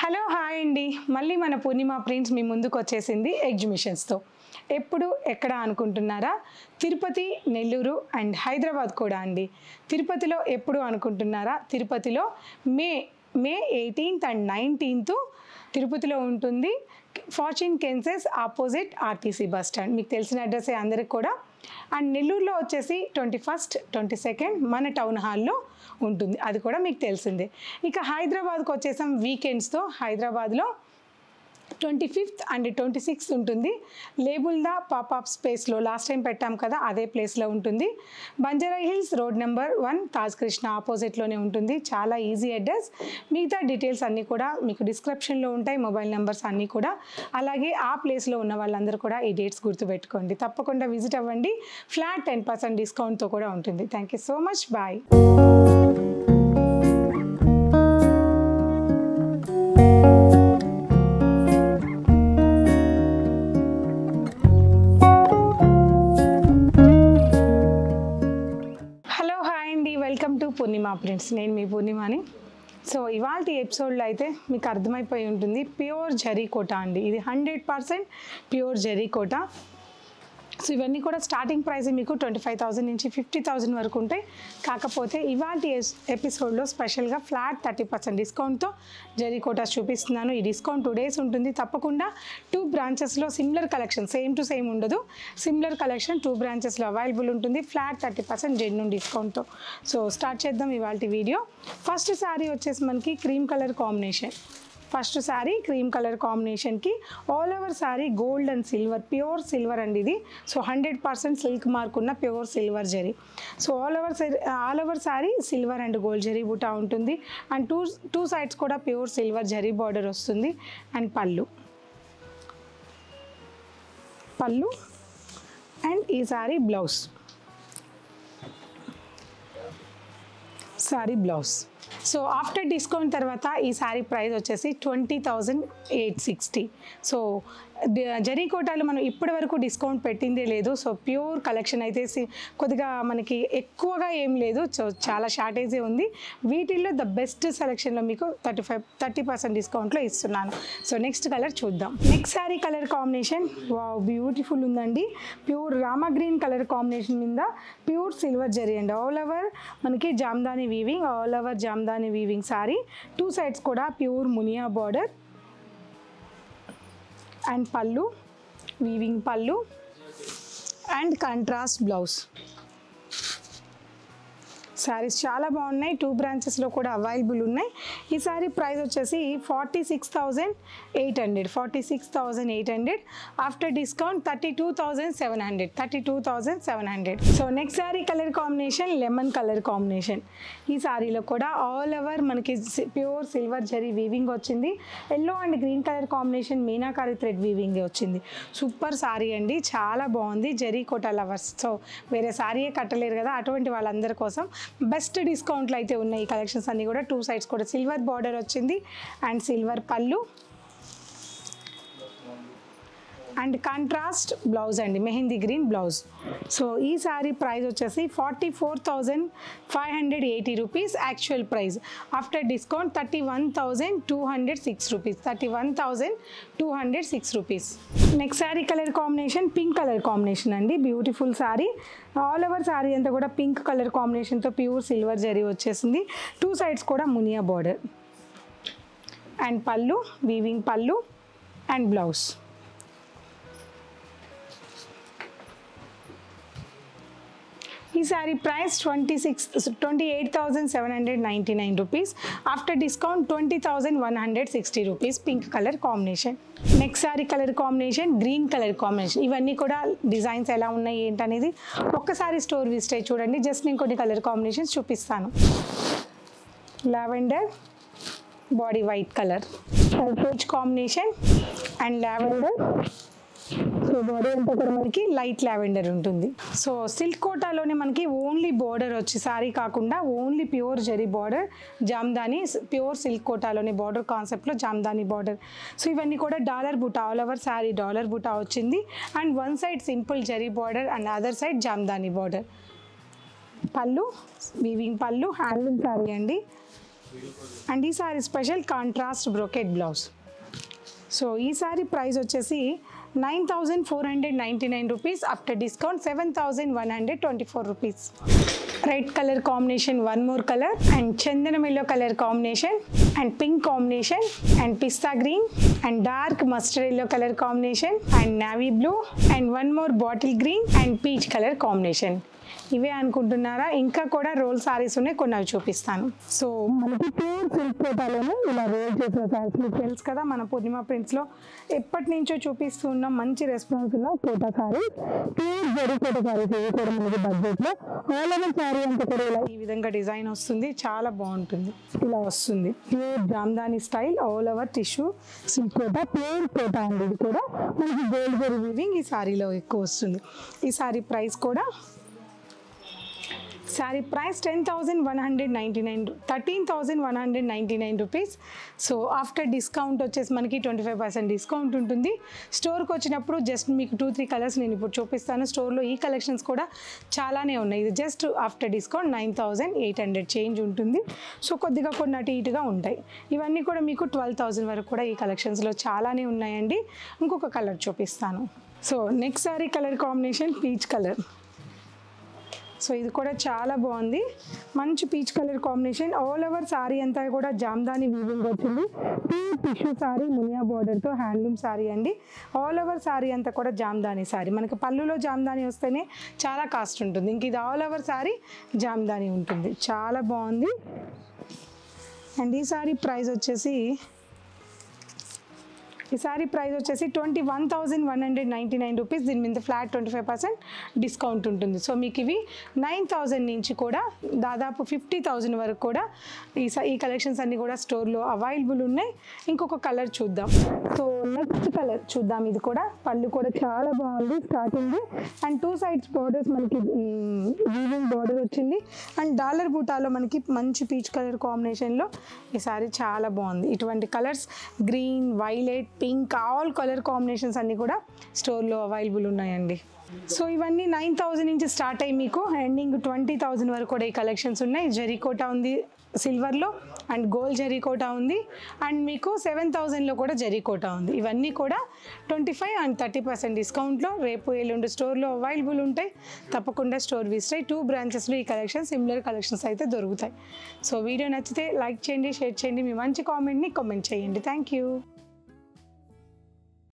Hello hi అండి. మళ్ళీ మన పూర్ణిమ ప్రింట్స్ మీ ముందుకు వచ్చేసింది ఎగ్జిబిషన్స్తో. ఎప్పుడు ఎక్కడ అనుకుంటున్నారా? తిరుపతి, నెల్లూరు అండ్ హైదరాబాద్ కూడా అండి. తిరుపతిలో ఎప్పుడు అనుకుంటున్నారా? తిరుపతిలో మే 18th అండ్ 19th తిరుపతిలో ఉంటుంది. Fortune కెన్సెస్ opposite RTC bus stand. మీకు తెలిసిన అడ్రస్సే అందరికి కూడా. అండ్ నెల్లూరులో వచ్చేసి 21st, 22nd మన టౌన్ హాల్లో ఉంటుంది, అది కూడా మీకు తెలిసిందే. ఇక హైదరాబాద్కి వచ్చేసాం వీకెండ్స్తో. హైదరాబాద్లో 25th అండ్ 26th ఉంటుంది. లేబుల్దా పాపప్ స్పేస్లో లాస్ట్ టైం పెట్టాం కదా, అదే ప్లేస్లో ఉంటుంది. Banjara hills road number 1 Taj Krishna ఆపోజిట్లోనే ఉంటుంది. చాలా ఈజీ అడ్రస్. మిగతా డీటెయిల్స్ అన్నీ కూడా మీకు డిస్క్రిప్షన్లో ఉంటాయి, మొబైల్ నెంబర్స్ అన్నీ కూడా. అలాగే ఆ ప్లేస్లో ఉన్న వాళ్ళందరూ కూడా ఈ డేట్స్ గుర్తుపెట్టుకోండి. తప్పకుండా విజిట్ అవ్వండి. ఫ్లాట్ 10% డిస్కౌంట్తో కూడా ఉంటుంది. Thank you so much. Bye. Welcome to Purnima prints. నేను మీ పూర్ణిమని. సో ఇవాళ ఎపిసోడ్లో అయితే మీకు అర్థమైపోయి ఉంటుంది, ప్యూర్ జరీకోటా అండి. ఇది 100% ప్యూర్ జరీకోటా. సో ఇవన్నీ కూడా స్టార్టింగ్ ప్రైస్ మీకు 25,000 నుంచి 50,000 వరకు ఉంటాయి. కాకపోతే ఇవాళ ఎపిసోడ్లో స్పెషల్గా ఫ్లాట్ 30% డిస్కౌంట్తో జరీకోటాస్ చూపిస్తున్నాను. ఈ డిస్కౌంట్ 2 days ఉంటుంది. తప్పకుండా 2 బ్రాంచెస్లో similar collection, same to same ఉండదు, సిమిలర్ కలెక్షన్ 2 బ్రాంచెస్లో అవైలబుల్ ఉంటుంది. ఫ్లాట్ 30% జెన్యూన్ డిస్కౌంట్తో. సో స్టార్ట్ చేద్దాం ఇవాళ వీడియో. ఫస్ట్ శారీ వచ్చేసి మనకి cream colour combination. First sari cream colour కాంబినేషన్కి all over sari gold and silver, pure silver అండి ఇది. సో 100% సిల్క్ మార్క్ ఉన్న pure silver zari. So all over sari silver and gold zari buta ఉంటుంది. అండ్ టూ సైడ్స్ కూడా ప్యూర్ సిల్వర్ జరీ బార్డర్ వస్తుంది. And పళ్ళు and ఈ sari blouse. Sari blouse. So after discount తర్వాత ఈ శారీ ప్రైస్ వచ్చేసి 20,860. సో జరీకోటాలు మనం ఇప్పటి వరకు డిస్కౌంట్ పెట్టిందే లేదు. సో ప్యూర్ కలెక్షన్ అయితే కొద్దిగా మనకి ఎక్కువగా ఏం లేదు, సో చాలా షార్టేజే ఉంది. వీటిల్లో ద బెస్ట్ సెలెక్షన్లో మీకు 30% డిస్కౌంట్లో ఇస్తున్నాను. సో నెక్స్ట్ కలర్ చూద్దాం. Next sari colour combination wow, beautiful ఉందండి. Pure Rama green colour combination మీద ప్యూర్ సిల్వర్ జరీ అండి. ఆల్ ఓవర్ మనకి jamdani weaving, all over jamdani weaving sari. 2 sides కూడా ప్యూర్ మునియా బార్డర్ అండ్ పళ్ళు, వీవింగ్ పళ్ళు అండ్ కాంట్రాస్ట్ బ్లౌజ్. శారీస్ చాలా బాగున్నాయి. 2 బ్రాంచెస్లో కూడా అవైలబుల్ ఉన్నాయి. ఈ శారీ ప్రైస్ వచ్చేసి 46,800. After discount 32,700. So next sari colour combination lemon colour combination. ఈ శారీలో కూడా ఆల్ ఓవర్ మనకి ప్యూర్ సిల్వర్ జరీ వీవింగ్ వచ్చింది. Yellow and green colour combination meenakari thread weaving వచ్చింది. సూపర్ శారీ అండి, చాలా బాగుంది. జరీకోటా లవర్స్, సో వేరే శారీయే కట్టలేరు కదా, అటువంటి వాళ్ళందరి కోసం బెస్ట్ డిస్కౌంట్లు అయితే ఉన్నాయి. ఈ కలెక్షన్స్ అన్నీ కూడా 2 sides కూడా సిల్వర్ బార్డర్ వచ్చింది అండ్ సిల్వర్ పళ్ళు అండ్ కాంట్రాస్ట్ బ్లౌజ్ అండి, మెహందీ గ్రీన్ బ్లౌజ్. సో ఈ శారీ ప్రైస్ వచ్చేసి 44,580 rupees actual price. After discount 31,206 rupees. 31,206 rupees. Next sari colour combination pink colour combination అండి. Beautiful sari. All over sari అంతా కూడా పింక్ కలర్ కాంబినేషన్తో ప్యూర్ సిల్వర్ జరీ వచ్చేసింది. 2 sides కూడా మునియా బార్డర్ అండ్ పళ్ళు, వీవింగ్ పళ్ళు అండ్ బ్లౌజ్. ఈ sari price 28,799 rupees. After discount 20,160 rupees. Pink colour combination. Next sari colour combination green colour combination. ఇవన్నీ కూడా డిజైన్స్ ఎలా ఉన్నాయి ఏంటనేది ఒక్కసారి స్టోర్ విజిట్ అయ్యి చూడండి. జస్ట్ నేను కొన్ని కలర్ కాంబినేషన్స్ చూపిస్తాను. Lavender, body white colour, purple combination and lavender. So body అంతా కూడా మనకి లైట్ లావెండర్ ఉంటుంది. సో సిల్క్ కోటాలోనే మనకి ఓన్లీ బార్డర్ వచ్చి శారీ కాకుండా only pure zari border, jamdani pure silk కోటాలోని బార్డర్ కాన్సెప్ట్లో జామ్దాని బార్డర్. సో ఇవన్నీ కూడా డాలర్ బూటా, all over sari dollar buta వచ్చింది. And 1 side simple zari border and other side jamdani border. పళ్ళు, వీవింగ్ పళ్ళు, హ్యాండ్లూమ్ శారీ అండి. అండ్ ఈ sari special contrast brocade blouse. So ఈ సారీ ప్రైస్ వచ్చేసి 9,499 rupees, after discount 7,124 rupees. Red colour combination, one more colour, and చందనం yellow colour combination, and pink combination, and pista green, and dark mustard yellow colour combination, and navy blue, and one more bottle green, and peach colour combination. ఇవే అనుకుంటున్నారా? ఇంకా కూడా role saris ఉన్నాయి, కొన్ని అవి చూపిస్తాను. So మనకి ప్యూర్ సిల్క్ కోటాలోనే ఇలా రోల్ చేసిన సారీస్ మీకు తెలుసు కదా, మన పూర్ణిమ ప్రింట్స్లో ఎప్పటి నుంచో చూపిస్తూ ఉన్నాం. మంచి రెస్పాన్స్ ఉన్న కోటా సారీ, ప్యూర్ జరీ కోటా సారీస్. ఇవి కూడా మనకి బడ్జెట్లో ఆల్ ఓవర్ సారీ అంతా కూడా ఇలా ఈ విధంగా డిజైన్ వస్తుంది, చాలా బాగుంటుంది. ఇలా వస్తుంది pure Jamdani style, all over tissue silk Kota, pure Kota అండి. ఇది కూడా మనకి గోల్డ్ జరీ వీవింగ్ ఈ సారీలో ఎక్కువ వస్తుంది. ఈ సారీ ప్రైస్ కూడా sorry price 13,199 rupees. So after discount వచ్చేసి మనకి 25% డిస్కౌంట్ ఉంటుంది. స్టోర్కి వచ్చినప్పుడు జస్ట్ మీకు 2-3 కలర్స్ నేను ఇప్పుడు చూపిస్తాను. స్టోర్లో ఈ కలెక్షన్స్ కూడా చాలానే ఉన్నాయి. ఇది జస్ట్ ఆఫ్టర్ డిస్కౌంట్ 9,800 చేంజ్ ఉంటుంది. సో కొద్దిగా కొన్ని అటు ఇటుగా ఉంటాయి. ఇవన్నీ కూడా మీకు 12,000 వరకు కూడా ఈ కలెక్షన్స్లో చాలానే ఉన్నాయండి. ఇంకొక కలర్ చూపిస్తాను. So next sari colour combination peach colour. So ఇది కూడా చాలా బాగుంది, మంచి peach colour combination. All over sari అంతా కూడా జామ్దాని వీవింగ్ వచ్చింది. ప్యూర్ టిష్యూ సారీ, మునియా బార్డర్తో హ్యాండ్లూమ్ సారీ అండి. ఆల్ ఓవర్ సారీ అంతా కూడా జామ్దాని సారీ. మనకి పళ్ళులో జామ్దాని వస్తేనే చాలా కాస్ట్ ఉంటుంది, ఇంక ఇది ఆల్ ఓవర్ సారీ జామ్దాని ఉంటుంది. చాలా బాగుంది. అండ్ ఈ సారీ ప్రైస్ వచ్చేసి 21,199 రూపీస్. దీని మీద ఫ్లాట్ 25% డిస్కౌంట్ ఉంటుంది. సో మీకు ఇవి 9,000 నుంచి కూడా దాదాపు 50,000 వరకు కూడా ఈ కలెక్షన్స్ అన్నీ కూడా స్టోర్లో అవైలబుల్ ఉన్నాయి. ఇంకొక కలర్ చూద్దాం. సో నెక్స్ట్ కలర్ చూద్దాం. ఇది కూడా పళ్ళు కూడా చాలా బాగుంది, స్టార్టింగ్ అండ్ 2 సైడ్స్ బార్డర్స్ మనకి వీవింగ్ బార్డర్ వచ్చింది. అండ్ డాలర్ బూటాలో మనకి మంచి పీచ్ కలర్ కాంబినేషన్లో ఈ సారీ చాలా బాగుంది. ఇటువంటి colours green, violet, pink, all colour combinations అన్నీ కూడా స్టోర్లో అవైలబుల్ ఉన్నాయండి. సో ఇవన్నీ 9,000 నుంచి స్టార్ట్ అయ్యి మీకు ఎండింగ్ 20,000 వరకు కూడా ఈ కలెక్షన్స్ ఉన్నాయి. జరీకోటా ఉంది సిల్వర్లో, అండ్ గోల్డ్ జరీకోటా ఉంది, అండ్ మీకు 7,000లో కూడా జరీకోటా ఉంది. ఇవన్నీ కూడా 25 and 30% డిస్కౌంట్లో రేపు ఎల్లుండి స్టోర్లో అవైలబుల్ ఉంటాయి. తప్పకుండా స్టోర్ విజిట్ అయ్యి 2 బ్రాంచెస్లో ఈ కలెక్షన్ సిమిలర్ కలెక్షన్స్ అయితే దొరుకుతాయి. సో వీడియో నచ్చితే లైక్ చేయండి, షేర్ చేయండి, మీ మంచి కామెంట్ని కామెంట్ చేయండి. Thank you.